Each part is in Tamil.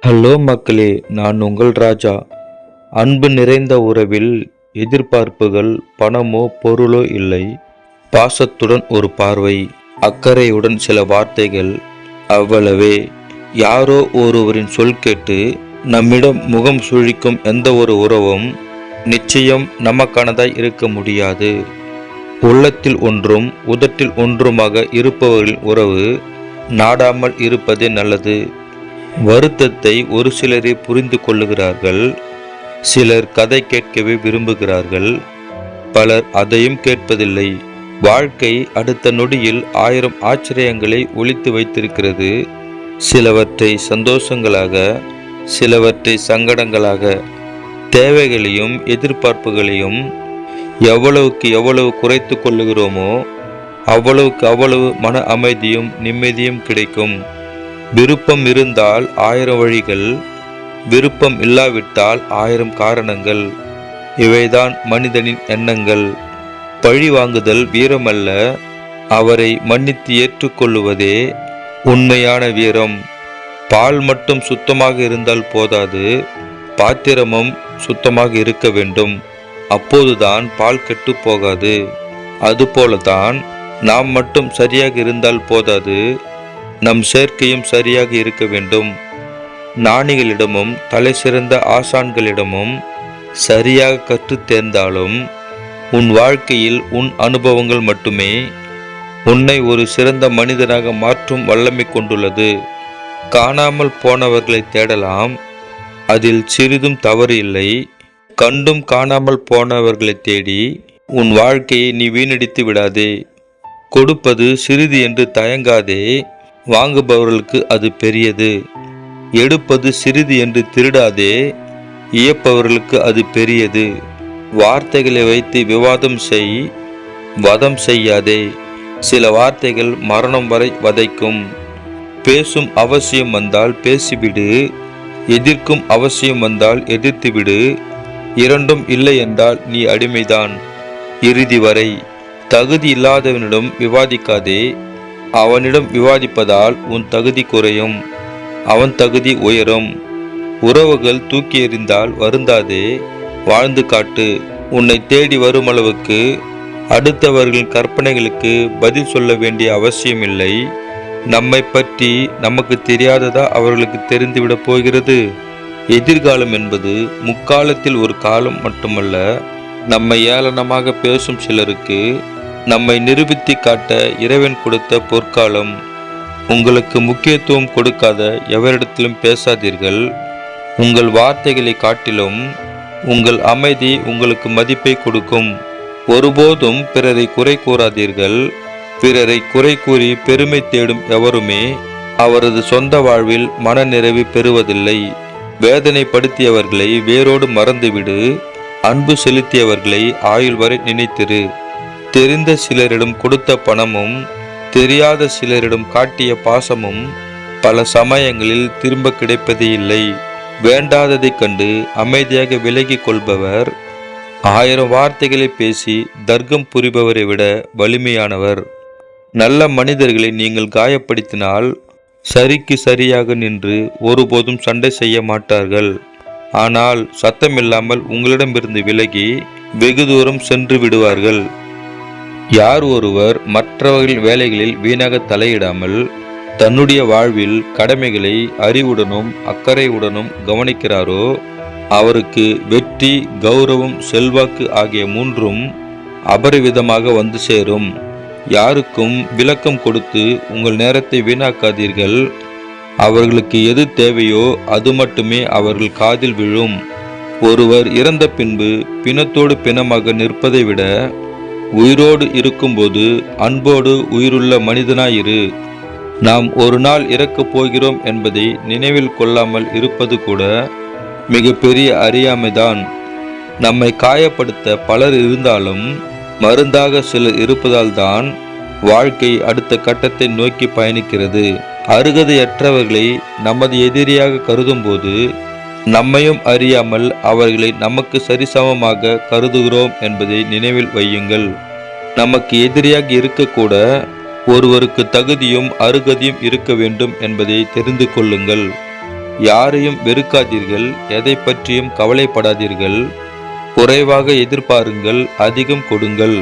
ஹலோ மக்களே, நான் உங்கள் ராஜா. அன்பு நிறைந்த உறவில் எதிர்பார்ப்புகள் பணமோ பொருளோ இல்லை. பாசத்துடன் ஒரு பார்வை, அக்கறையுடன் சில வார்த்தைகள், அவ்வளவே. யாரோ ஒருவரின் சொல் கேட்டு நம்மிடம் முகம் சுழிக்கும் எந்த ஒரு உறவும் நிச்சயம் நமக்கானதாய் இருக்க முடியாது. உள்ளத்தில் ஒன்றும் உதட்டில் ஒன்றுமாக இருப்பவர்களின் உறவு நாடாமல் இருப்பதே நல்லது. வருத்தத்தை ஒரு சிலரே புரிந்து கொள்ளுகிறார்கள், சிலர் கதை கேட்கவே விரும்புகிறார்கள், பலர் அதையும் கேட்பதில்லை. வாழ்க்கை அடுத்த நொடியில் 1000 ஆச்சரியங்களை ஒளித்து வைத்திருக்கிறது. சிலவற்றை சந்தோஷங்களாக, சிலவற்றை சங்கடங்களாக. தேவைகளையும் எதிர்பார்ப்புகளையும் எவ்வளவுக்கு எவ்வளவு குறைத்து கொள்ளுகிறோமோ அவ்வளவுக்கு அவ்வளவு மன அமைதியும் நிம்மதியும் கிடைக்கும். விருப்பம் இருந்தால் 1000 வழிகள், விருப்பம் இல்லாவிட்டால் 1000 காரணங்கள். இவைதான் மனிதனின் எண்ணங்கள். பழி வாங்குதல் வீரமல்ல, அவரை மன்னித்து ஏற்றுக்கொள்ளுவதே உண்மையான வீரம். பால் மட்டும் சுத்தமாக இருந்தால் போதாது, பாத்திரமும் சுத்தமாக இருக்க வேண்டும். அப்போதுதான் பால் கெட்டு போகாது. அதுபோலதான் நாம் மட்டும் சரியாக இருந்தால் போதாது, நம் சேர்க்கையும் சரியாக இருக்க வேண்டும். ஞானிகளிடமும் தலை சிறந்த ஆசான்களிடமும் சரியாக கற்று தேர்ந்தாலும் உன் வாழ்க்கையில் உன் அனுபவங்கள் மட்டுமே உன்னை ஒரு சிறந்த மனிதனாக மாற்றும் வல்லமை கொண்டுள்ளது. காணாமல் போனவர்களை தேடலாம், அதில் சிறிதும் தவறு இல்லை. கண்டும் காணாமல் போனவர்களை தேடி உன் வாழ்க்கையை நீ வீணடித்து விடாதே. கொடுப்பது சிறிது என்று தயங்காதே, வாங்குபவர்களுக்கு அது பெரியது. எடுப்பது சிறிது என்று திருடாதே, இயப்பவர்களுக்கு அது பெரியது. வார்த்தைகளை வைத்து விவாதம் செய், வதம் செய்யாதே. சில வார்த்தைகள் மரணம் வரை வதைக்கும். பேசும் அவசியம் வந்தால் பேசிவிடு, எதிர்க்கும் அவசியம் வந்தால் எதிர்த்துவிடு. இரண்டும் இல்லை என்றால் நீ அடிமைதான் இறுதி வரை. தகுதி இல்லாதவனிடம் விவாதிக்காதே, அவனிடம் விவாதிப்பதால் உன் தகுதி குறையும், அவன் தகுதி உயரும். உறவுகள் தூக்கி எறிந்தால் வருந்தாதே, வாழ்ந்து காட்டு. உன்னை தேடி வரும் அளவுக்கு அடுத்தவர்களின் கற்பனைகளுக்கு பதில் சொல்ல வேண்டிய அவசியமில்லை. நம்மை பற்றி நமக்கு தெரியாததா அவர்களுக்கு தெரிந்துவிடப் போகிறது? எதிர்காலம் என்பது முக்காலத்தில் ஒரு காலம் மட்டுமல்ல. நம்மை ஏளனமாக பேசும் சிலருக்கு நம்மை நிரூபித்து காட்ட இறைவன் கொடுத்த பொற்காலம். உங்களுக்கு முக்கியத்துவம் கொடுக்காத எவரிடத்திலும் பேசாதீர்கள். உங்கள் வார்த்தைகளை காட்டிலும் உங்கள் அமைதி உங்களுக்கு மதிப்பை கொடுக்கும். ஒருபோதும் பிறரை குறை கூறாதீர்கள். பிறரை குறை கூறி பெருமை தேடும் எவருமே அவரது சொந்த வாழ்வில் மன நிறைவு பெறுவதில்லை. வேதனைப்படுத்தியவர்களை வேரோடு மறந்துவிடு, அன்பு செலுத்தியவர்களை ஆயுள் வரை நினைத்திரு. தெரிந்த சிலரிடம் கொடுத்த பணமும் தெரியாத சிலரிடம் காட்டிய பாசமும் பல சமயங்களில் திரும்ப கிடைப்பதே இல்லை. வேண்டாததை கண்டு அமைதியாக விலகி கொள்பவர் 1000 வார்த்தைகளை பேசி தர்க்கம் புரிபவரை விட வலிமையானவர். நல்ல மனிதர்களை நீங்கள் காயப்படுத்தினால் சரிக்கு சரியாக நின்று ஒருபோதும் சண்டை செய்ய மாட்டார்கள். ஆனால் சத்தமில்லாமல் உங்களிடமிருந்து விலகி வெகு தூரம் சென்று விடுவார்கள். யார் ஒருவர் மற்றவர்கள் வேலைகளில் வீணாக தலையிடாமல் தன்னுடைய வாழ்வில் கடமைகளை அறிவுடனும் அக்கறையுடனும் கவனிக்கிறாரோ அவருக்கு வெற்றி, கௌரவம், செல்வாக்கு ஆகிய மூன்றும் அபரிவிதமாக வந்து சேரும். யாருக்கும் விளக்கம் கொடுத்து உங்கள் நேரத்தை வீணாக்காதீர்கள். அவர்களுக்கு எது தேவையோ அது மட்டுமே அவர்கள் காதில் விழும். ஒருவர் இறந்த பின்பு பிணத்தோடு பிணமாக நிற்பதை விட உயிரோடு இருக்கும்போது அன்போடு உயிருள்ள மனிதனாயிரு. நாம் ஒரு நாள் இறக்கப் போகிறோம் என்பதை நினைவில் கொள்ளாமல் இருப்பது கூட மிகப்பெரிய அறியாமைதான். நம்மை காயப்படுத்த பலர் இருந்தாலும் மருந்தாக சிலர் இருப்பதால் தான் வாழ்க்கை அடுத்த கட்டத்தை நோக்கி பயணிக்கிறது. அருகதையற்றவர்களை நமது எதிரியாக கருதும்போது நம்மையும் அறியாமல் அவர்களை நமக்கு சரிசமமாக கருதுகிறோம் என்பதை நினைவில் வையுங்கள். நமக்கு எதிரியாக இருக்கக்கூட ஒருவருக்கு தகுதியும் அருகதையும் இருக்க வேண்டும் என்பதை தெரிந்து கொள்ளுங்கள். யாரையும் வெறுக்காதீர்கள், எதை பற்றியும் கவலைப்படாதீர்கள். குறைவாக எதிர்பாருங்கள், அதிகம் கொடுங்கள்.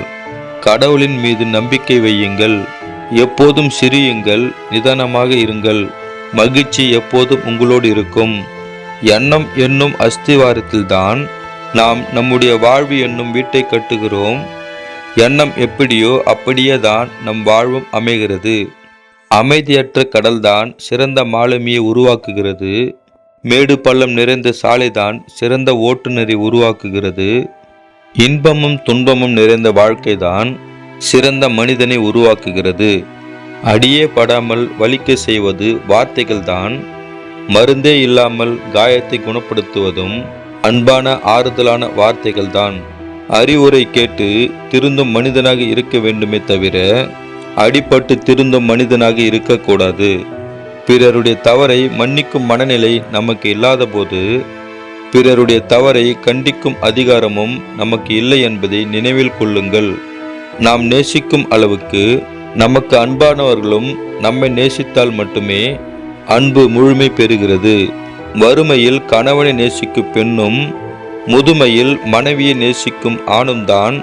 கடவுளின் மீது நம்பிக்கை வையுங்கள். எப்போதும் சிரியுங்கள், நிதானமாக இருங்கள். மகிழ்ச்சி எப்போதும் உங்களோடு இருக்கும். எண்ணம் என்னும் அஸ்திவாரத்தில்தான் நாம் நம்முடைய வாழ்வு என்னும் வீட்டை கட்டுகிறோம். எண்ணம் எப்படியோ அப்படியே தான் நம் வாழ்வும் அமைகிறது. அமைதியற்ற கடல்தான் சிறந்த மாலுமியை உருவாக்குகிறது. மேடு பள்ளம் நிறைந்த சாலைதான் சிறந்த ஓட்டுநரை உருவாக்குகிறது. இன்பமும் துன்பமும் நிறைந்த வாழ்க்கைதான் சிறந்த மனிதனை உருவாக்குகிறது. அடியே படாமல் வலிக்க செய்வது வார்த்தைகள்தான். மருந்தே இல்லாமல் காயத்தை குணப்படுத்துவதும் அன்பான ஆறுதலான வார்த்தைகள்தான். அறிவுரை கேட்டு திருந்தும் மனிதனாக இருக்க வேண்டுமே தவிர அடிபட்டு திருந்தும் மனிதனாக இருக்கக்கூடாது. பிறருடைய தவறை மன்னிக்கும் மனநிலை நமக்கு இல்லாத போது பிறருடைய தவறை கண்டிக்கும் அதிகாரமும் நமக்கு இல்லை என்பதை நினைவில் கொள்ளுங்கள். நாம் நேசிக்கும் அளவுக்கு நமக்கு அன்பானவர்களும் நம்மை நேசித்தால் மட்டுமே அன்பு முழுமை பெறுகிறது. வறுமையில் கணவனை நேசிக்கும் பெண்ணும் முதுமையில் மனைவியை நேசிக்கும் ஆணும் தான்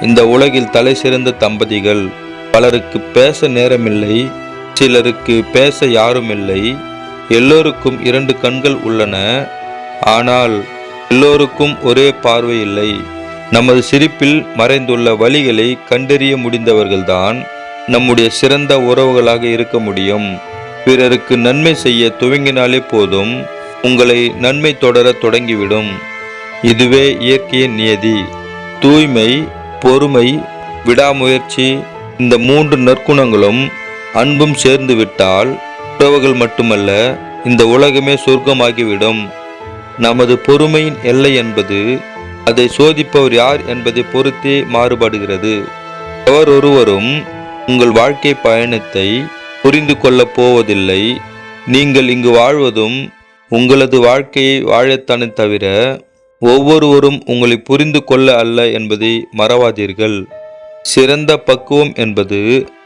இந்த உலகில் தலை சிறந்த தம்பதிகள். பலருக்கு பேச நேரமில்லை, சிலருக்கு பேச யாரும் இல்லை. எல்லோருக்கும் 2 கண்கள் உள்ளன, ஆனால் எல்லோருக்கும் ஒரே பார்வை இல்லை. நமது சிரிப்பில் மறைந்துள்ள வழிகளை கண்டறிய முடிந்தவர்கள்தான் நம்முடைய சிறந்த உறவுகளாக இருக்க முடியும். பிறருக்கு நன்மை செய்ய துவங்கினாலே போதும், உங்களை நன்மை தொடர தொடங்கிவிடும். இதுவே இயற்கையின் நியதி. தூய்மை, பொறுமை, விடாமுயற்சி, இந்த 3 நற்குணங்களும் அன்பும் சேர்ந்து விட்டால் உறவுகள் மட்டுமல்ல, இந்த உலகமே சொர்க்கமாகிவிடும். நமது பொறுமையின் எல்லை என்பது அதை சோதிப்பவர் யார் என்பதை பொறுத்தே மாறுபடுகிறது. எவரொருவரும் உங்கள் வாழ்க்கை பயணத்தை புரிந்து கொள்ளப் போவதில்லை. நீங்கள் இங்கு வாழ்வதும் உங்களது வாழ்க்கையை வாழத்தானே தவிர ஒவ்வொருவரும் உங்களை புரிந்து கொள்ள அல்ல என்பதை மறவாதீர்கள். சிறந்த பக்குவம் என்பது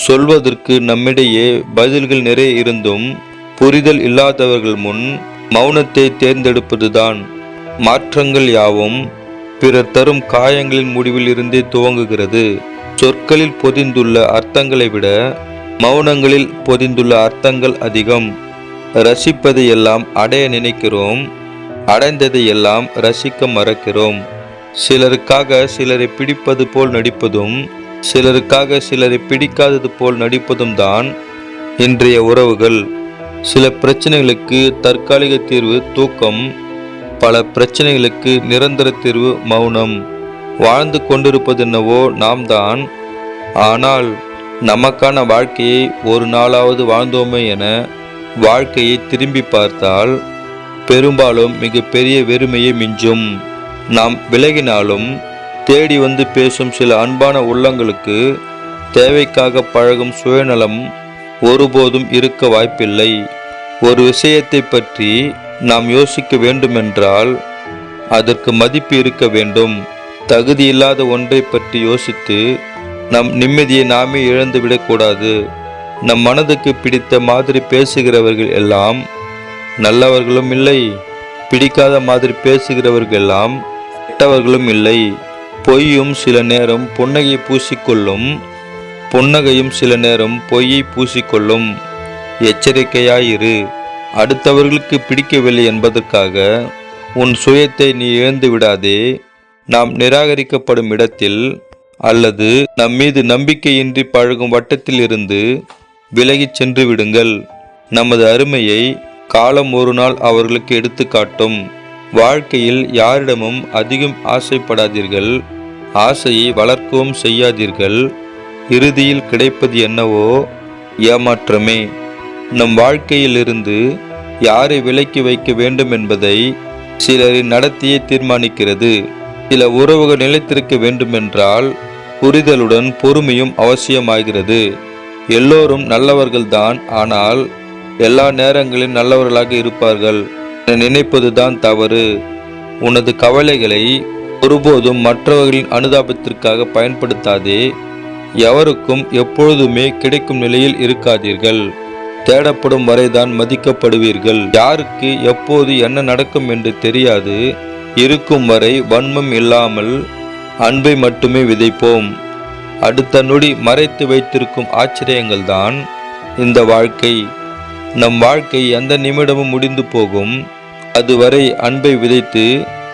சொல்வதற்கு நம்மிடையே பதில்கள் நிறைய இருந்தும் புரிதல் இல்லாதவர்கள் முன் மௌனத்தை தேர்ந்தெடுப்பதுதான். மாற்றங்கள் யாவும் பிறர் தரும் காயங்களின் முடிவில் இருந்தே துவங்குகிறது. சொற்களில் பொதிந்துள்ள அர்த்தங்களை விட மௌனங்களில் பொதிந்துள்ள அர்த்தங்கள் அதிகம். ரசிப்பதையெல்லாம் அடைய நினைக்கிறோம், அடைந்ததையெல்லாம் ரசிக்க மறக்கிறோம். சிலருக்காக சிலரை பிடிப்பது போல் நடிப்பதும் சிலருக்காக சிலரை பிடிக்காதது போல் நடிப்பதும் தான் இன்றைய உறவுகள். சில பிரச்சனைகளுக்கு தற்காலிக தீர்வு தூக்கம், பல பிரச்சனைகளுக்கு நிரந்தர தீர்வு மௌனம். வாழ்ந்து கொண்டிருப்பதென்னவோ நாம் தான், ஆனால் நமக்கான வாழ்க்கையை ஒரு நாளாவது வாழ்ந்தோமே என வாழ்க்கையை திரும்பி பார்த்தால் பெரும்பாலும் மிக பெரிய வெறுமையை மிஞ்சும். நாம் விலகினாலும் தேடி வந்து பேசும் சில அன்பான உள்ளங்களுக்கு தேவைக்காக பழகும் சுயநலம் ஒருபோதும் இருக்க வாய்ப்பில்லை. ஒரு விஷயத்தை பற்றி நாம் யோசிக்க வேண்டுமென்றால் அதற்கு மதிப்பு இருக்க வேண்டும். தகுதியில்லாத ஒன்றை பற்றி யோசித்து நம் நிம்மதியை நாமே இழந்துவிடக்கூடாது. நம் மனதுக்கு பிடித்த மாதிரி பேசுகிறவர்கள் எல்லாம் நல்லவர்களும் இல்லை, பிடிக்காத மாதிரி பேசுகிறவர்கள் எல்லாம் கெட்டவர்களும் இல்லை. பொய்யும் சில நேரம் புன்னகையை பூசிக்கொள்ளும், புன்னகையும் சில நேரம் பொய்யை பூசிக்கொள்ளும். எச்சரிக்கையாயிரு. அடுத்தவர்களுக்கு பிடிக்கவில்லை என்பதற்காக உன் சுயத்தை நீ இழந்து விடாதே. நாம் நிராகரிக்கப்படும் இடத்தில் அல்லது நம் மீது நம்பிக்கையின்றி பழகும் வட்டத்தில் இருந்து விலகிச் சென்று விடுங்கள். நமது அருமையை காலம் ஒரு நாள் அவர்களுக்கு எடுத்து காட்டும். வாழ்க்கையில் யாரிடமும் அதிகம் ஆசைப்படாதீர்கள், ஆசையை வளர்க்கவும் செய்யாதீர்கள். இறுதியில் கிடைப்பது என்னவோ ஏமாற்றமே. நம் வாழ்க்கையிலிருந்து யாரை விலக்கி வைக்க வேண்டும் என்பதை சிலரின் நடத்தையை தீர்மானிக்கிறது. சில உறவுகள் நிலைத்திருக்க வேண்டுமென்றால் புரிதலுடன் பொறுமையும் அவசியமாகிறது. எல்லோரும் நல்லவர்கள்தான், ஆனால் எல்லா நேரங்களிலும் நல்லவர்களாக இருப்பார்கள் என நினைப்பதுதான் தவறு. உனது கவலைகளை ஒருபோதும் மற்றவர்களின் அனுதாபத்திற்காக பயன்படுத்தாதே. எவருக்கும் எப்பொழுதுமே கிடைக்கும் நிலையில் இருக்காதீர்கள். தேடப்படும் வரைதான் மதிக்கப்படுவீர்கள். யாருக்கு எப்போது என்ன நடக்கும் என்று தெரியாது. இருக்கும் வரை வன்மம் இல்லாமல் அன்பை மட்டுமே விதைப்போம். அடுத்த நொடி மறைத்து வைத்திருக்கும் ஆச்சரியங்கள் தான் இந்த வாழ்க்கை. நம் வாழ்க்கை எந்த நிமிடமும் முடிந்து போகும். அதுவரை அன்பை விதைத்து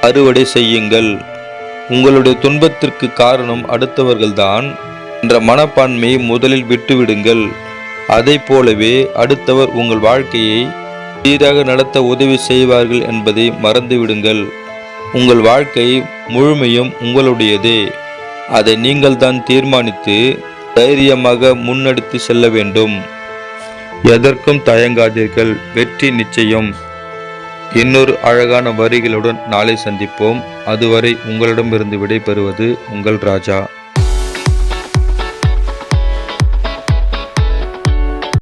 அறுவடை செய்யுங்கள். உங்களுடைய துன்பத்திற்கு காரணம் அடுத்தவர்கள்தான் என்ற மனப்பான்மையை முதலில் விட்டுவிடுங்கள். அதை போலவே அடுத்தவர் உங்கள் வாழ்க்கையை சீராக நடத்த உதவி செய்வார்கள் என்பதை மறந்துவிடுங்கள். உங்கள் வாழ்க்கை முழுமையும் உங்களுடையதே. அதை நீங்கள் தான் தீர்மானித்து தைரியமாக முன்னெடுத்து செல்ல வேண்டும். எதற்கும் தயங்காதீர்கள், வெற்றி நிச்சயம். இன்னொரு அழகான வரிகளுடன் நாளை சந்திப்போம். அதுவரை உங்களிடமிருந்து விடைபெறுவது உங்கள் ராஜா.